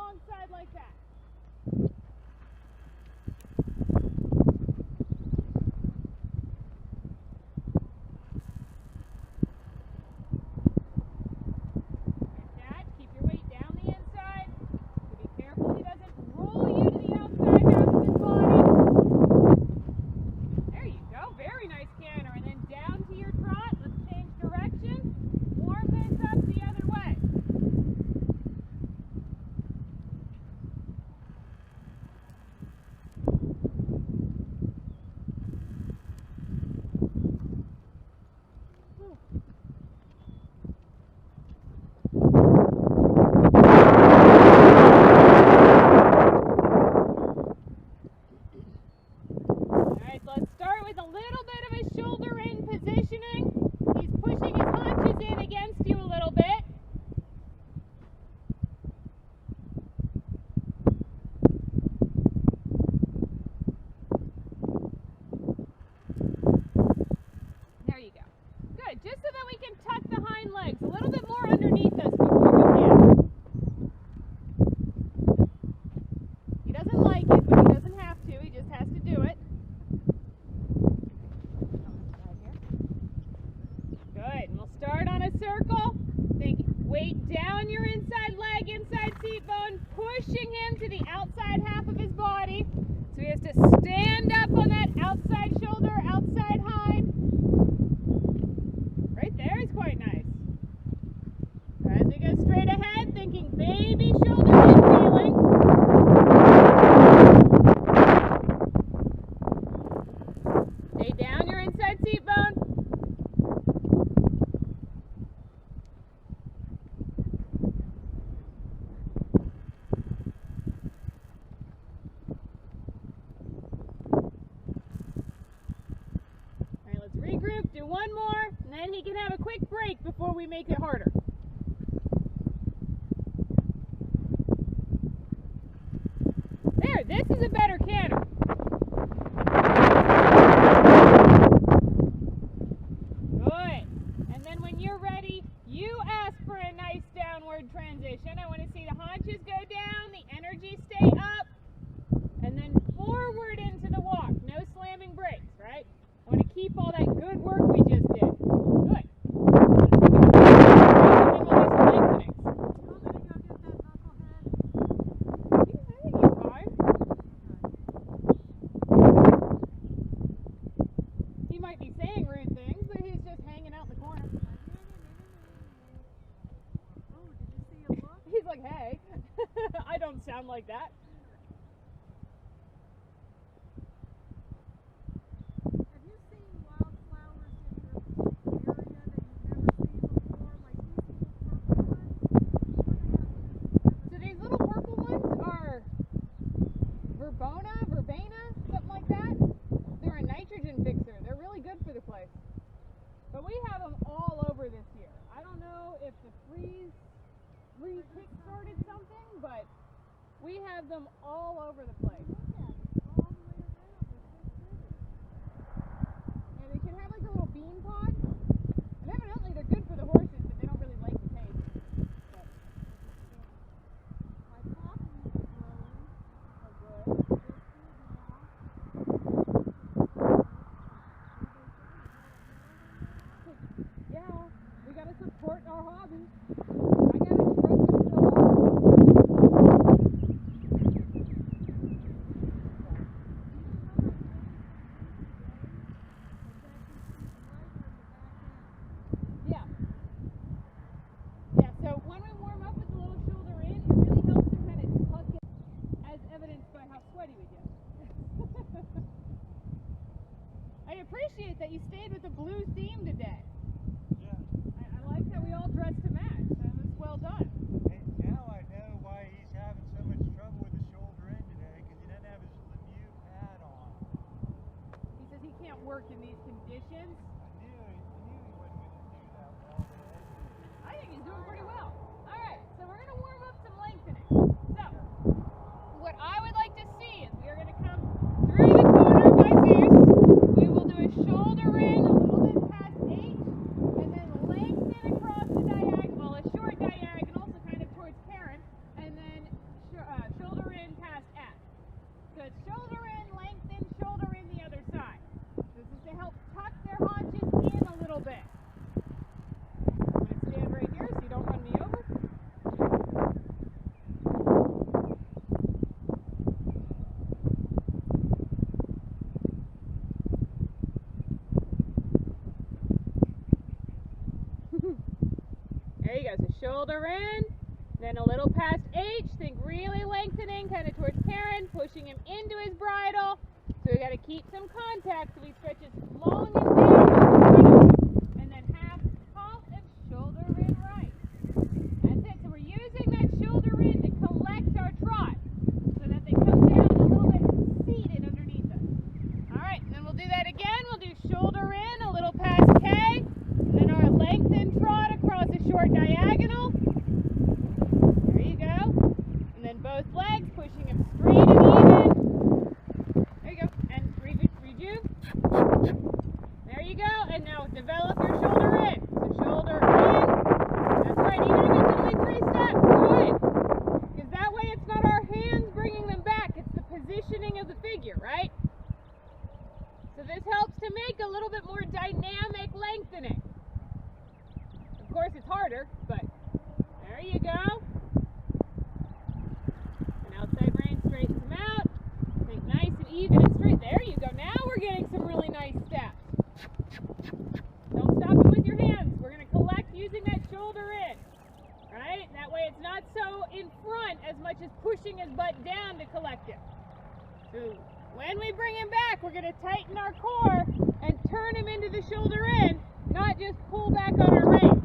wrong side like that. Just so that we can tuck the hind legs a little bit more underneath us before we can. He doesn't like it, but he doesn't have to. He just has to do it. Good. And we'll start on a circle. Think weight down your inside leg, inside seat bone, pushing him to the outside half of his body. So he has to stand up on that outside shoulder, outside hind. Right there is quite nice. As we go straight ahead, thinking baby shoulder and feeling. Stay down your inside seat bone. Alright, let's regroup, do one more. And then he can have a quick break before we make it harder. There, this is a better canter. Good. And then when you're ready, you ask for a nice downward transition. I want to see the haunches go down, the energy stay up, and then forward into the walk. No slamming brakes, right? I want to keep all that good work we just did. Good. He might be saying rude things, but he's just hanging out in the corner. Oh, did you see a look? He's like, hey. I don't sound like that. Have you seen wildflowers in your area that you've never seen before, like these little purple ones? So these little purple ones are verbena, something like that. They're a nitrogen fixer. They're really good for the place. But we have them all over this year. I don't know if the freeze kick-started something, but we have them all over the place. All the way around. Yeah, they can have like a little bean pod. And evidently they're good for the horses, but they don't really like the taste. But, My poppy is growing. oh, good. Yeah, we gotta support our hobby. I gotta trust it still. Yeah. Yeah, so when we warm up with the little shoulder in, it really helps to kind of tuck it, as evidenced by how sweaty we get. I appreciate that you stayed with the blue theme today. Yeah. I like that we all dressed to match. That was well done. Hey, now I know why he's having so much trouble with the shoulder in today, because he doesn't have his Lemieux pad on. He says he can't work in these conditions. I knew he wasn't going to do that well today. I think he's doing pretty well. All right, so we're going to warm up some lengthening. So, what I would like to see is we are going to come through the corner by Zeus. We will do a shoulder ring a little bit past H, and then lengthen across the diagonal, a short diagonal, so kind of towards Karen, and then shoulder in, then a little past H, think really lengthening kind of towards Karen, pushing him into his bridle. So we got to keep some contact so he stretches long and down. And then half halt and shoulder in right. That's it. So we're using that shoulder in to collect our trot so that they come down a little bit seated underneath us. All right, then we'll do that again. We'll do shoulder in, a little past K, then our lengthened trot across a short diagonal. There you go. And then both legs, pushing him straight and even. There you go. And rejuve. There you go. And now develop your shoulder in. So shoulder in. That's right. Even if it's only 3 steps. Good. Because that way it's not our hands bringing them back. It's the positioning of the figure, right? So this helps to make a little bit more dynamic lengthening. Of course it's harder, but there you go. And outside rein straightens them out. Think nice and even and straight. There you go. Now we're getting some really nice steps. Don't stop it with your hands. We're going to collect using that shoulder in. Right? That way it's not so in front as much as pushing his butt down to collect it. So when we bring him back, we're going to tighten our core and turn him into the shoulder in, not just pull back on our reins.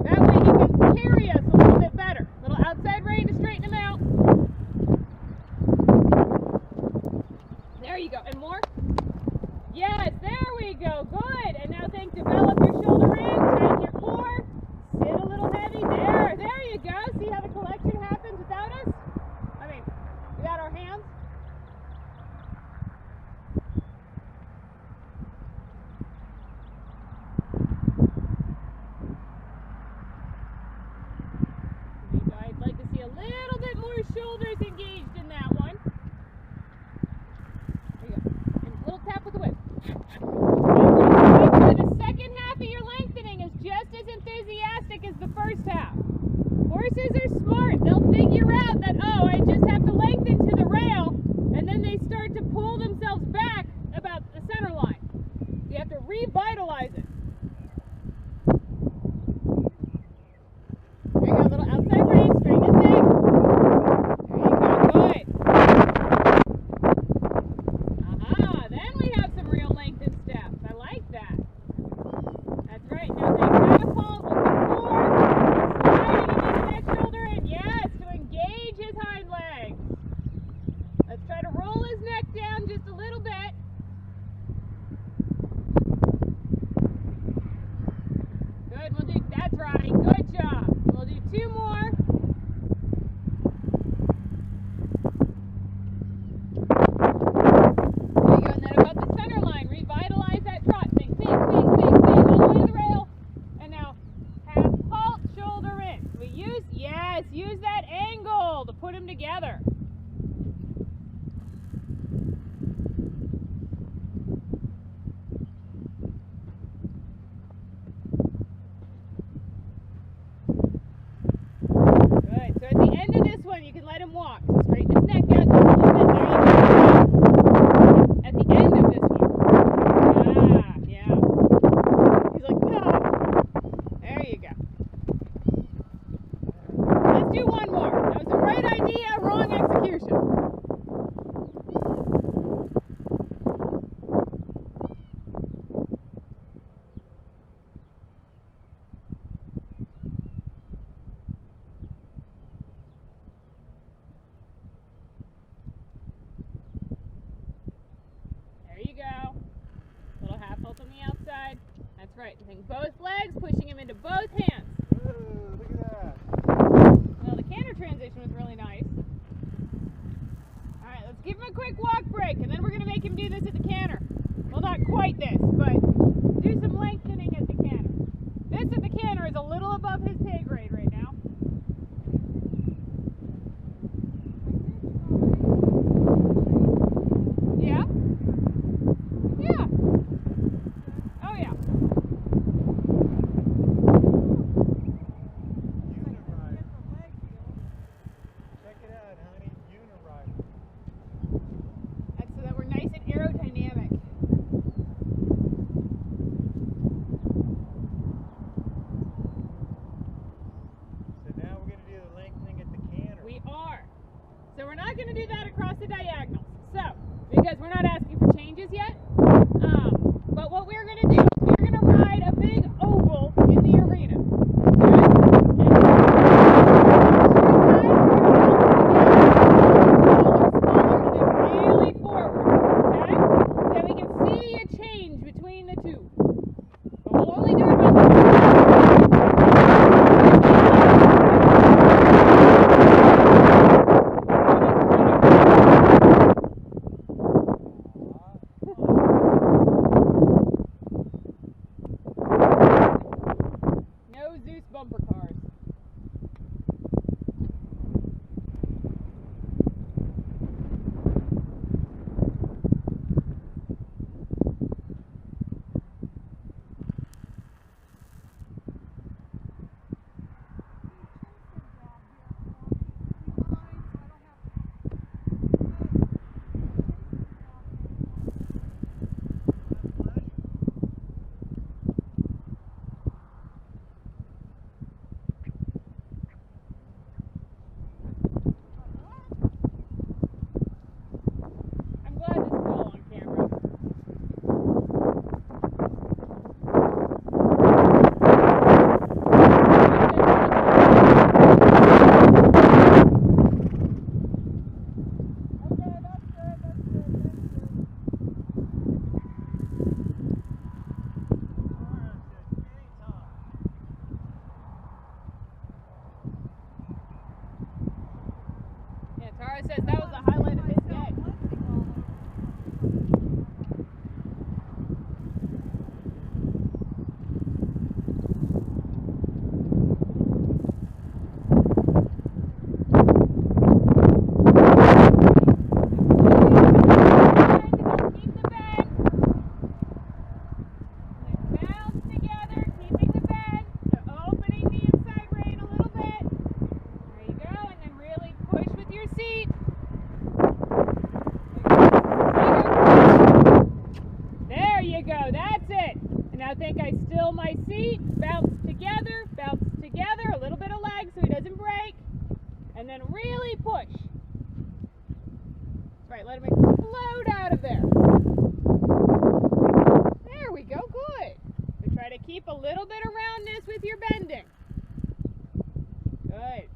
That way he can carry us a little bit better. Little outside rein to straighten him out. There you go. And more? Yes, there we go. Good. And now think, develop your shoulder in, tighten your core, sit a little heavy. There you go. See how the collection happens without us? I mean, without our hands? I'd like to see a little bit more shoulders engaged in that one. There you go. And a little tap with the whip. The second half of your lengthening is just as enthusiastic as the first half. Horses are smart. They'll figure out that, oh, I just have to lengthen to the rail, and then they start to pull themselves back about the center line. You have to revitalize it. There you go, little outside rein, straighten his neck. There you go, good. Aha, then we have some real lengthened steps. I like that. That's right, now think catapult with the core, sliding him into that shoulder in. Yes, to engage his hind legs. Let's try to roll his neck down just a little bit. Good, we'll do, that's right, good job. We'll do 2 more. There you go, and then about the center line, revitalize that trot. Think, all the way to the rail. And now, half halt, shoulder in. We use that angle to put them together. Good. So at the end of this one, you can let him walk. So straighten his neck out just a little bit. There you go. At the end of this one. Yeah. He's like, no. There you go. Let's do one more. That was the right idea, wrong execution. There you go. Little half halt on the outside. That's right. Think both legs, pushing him into both hands. Ooh, look at that. Well, the canter transition was really nice. All right, let's give him a quick walk break, and then we're going to make him do this at the canter. Well, not quite this, but do some lengthening at the canter. This at the canter is a little above his pay grade right now. Yeah? Yeah. Oh, yeah. not going to do that across the diagonals. So, because we're not asking for changes yet. But what we're going to do is we're going to ride a big oval in the arena. Really forward, okay? So we can see a change between the two. But we'll only do it about no Zeus bumper cars. I'm glad this is all on camera. Yeah, Tara says that was the highlight of his day. Keep the bend. And then bounce together, keeping the bend. So opening the inside rein a little bit. There you go, and then really push with your seat. There you go, that's it. And now think I still my seat, bounce together, a little bit of leg so he doesn't break. And then really push. Right, let him explode out of there. There we go, good. So try to keep a little bit of roundness with your bending. Good.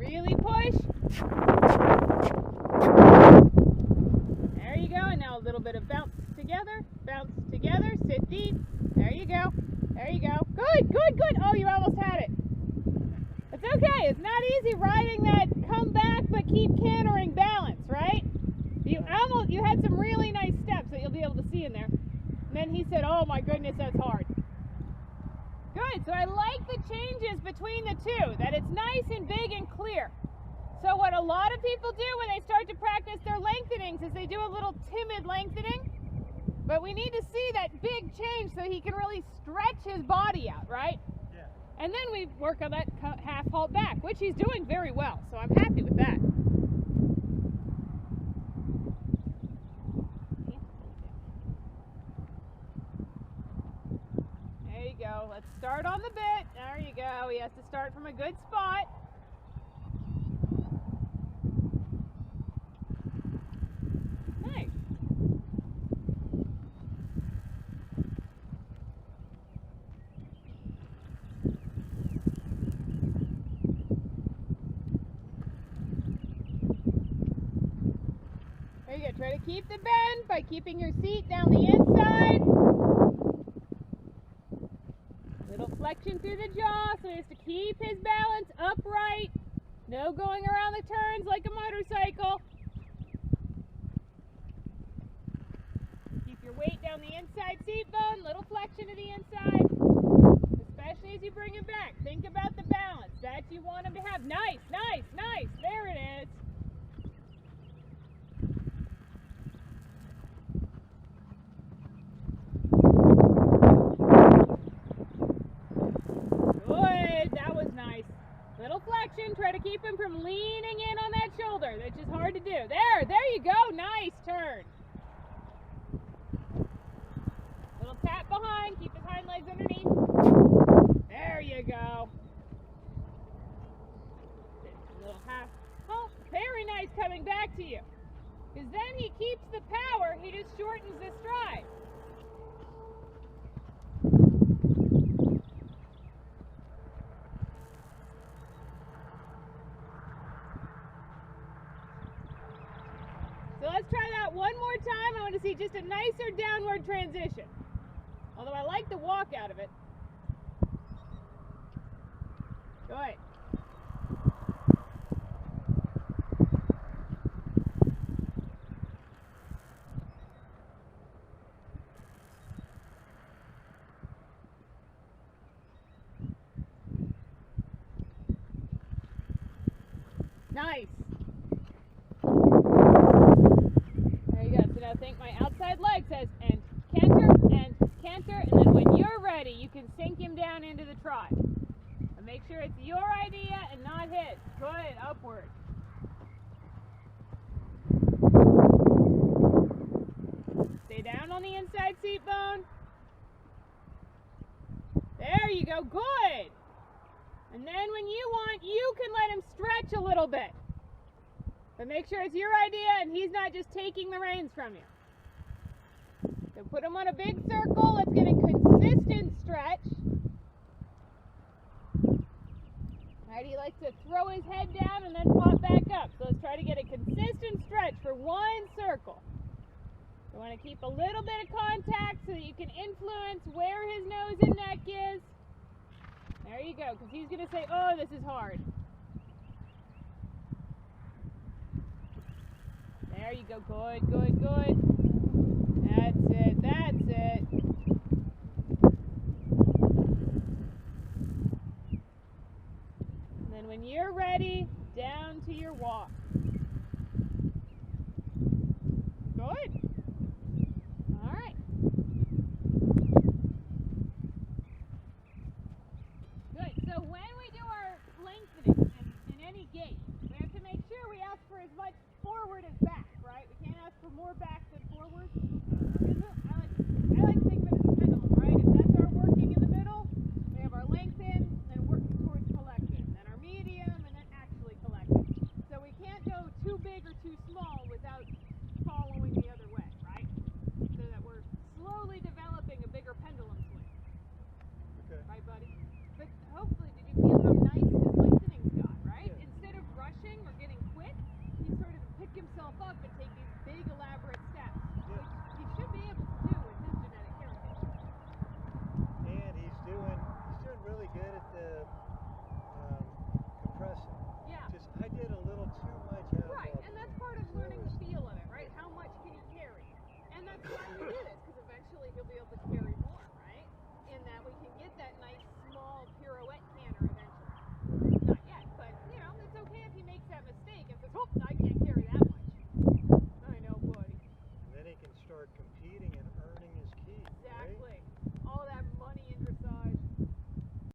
Really push. There you go, and now a little bit of bounce together, sit deep. There you go, Good, good, good. Oh, you almost had it. It's okay, it's not easy riding that come back but keep cantering balance, right? You had some really nice steps that you'll be able to see in there. And then he said, oh my goodness, that's hard. Good, so I like the changes between the two, that it's nice and big and clear. So what a lot of people do when they start to practice their lengthenings is they do a little timid lengthening, but we need to see that big change so he can really stretch his body out, right? Yeah. And then we work on that half halt back, which he's doing very well, so I'm happy with that. There you go. Let's start on the bit. There you go. He has to start from a good spot. Nice. There you go. Try to keep the bend by keeping your seat down the inside. Little flexion through the jaw, so he has to keep his balance upright. No going around the turns like a motorcycle. Keep your weight down the inside seat bone, little flexion to the inside. Especially as you bring it back. Think about the balance that you want him to have. Nice, nice, nice. There it is. Good, that was nice. Little flexion, try to keep him from leaning in on that shoulder, which is hard to do. There you go, nice turn. Little tap behind. downward transition. Although I like the walk out of it. Good. Nice. There you go. So now think my outside leg says and canter, and then when you're ready, you can sink him down into the trot. And make sure it's your idea and not his. Good, upward. Stay down on the inside seat bone. There you go, good. And then when you want, you can let him stretch a little bit. But make sure it's your idea and he's not just taking the reins from you. So put him on a big circle. Let's get a consistent stretch. Alright, he likes to throw his head down and then pop back up. So let's try to get a consistent stretch for one circle. You want to keep a little bit of contact so that you can influence where his nose and neck is. There you go, because he's going to say, oh, this is hard. There you go, good, good, good.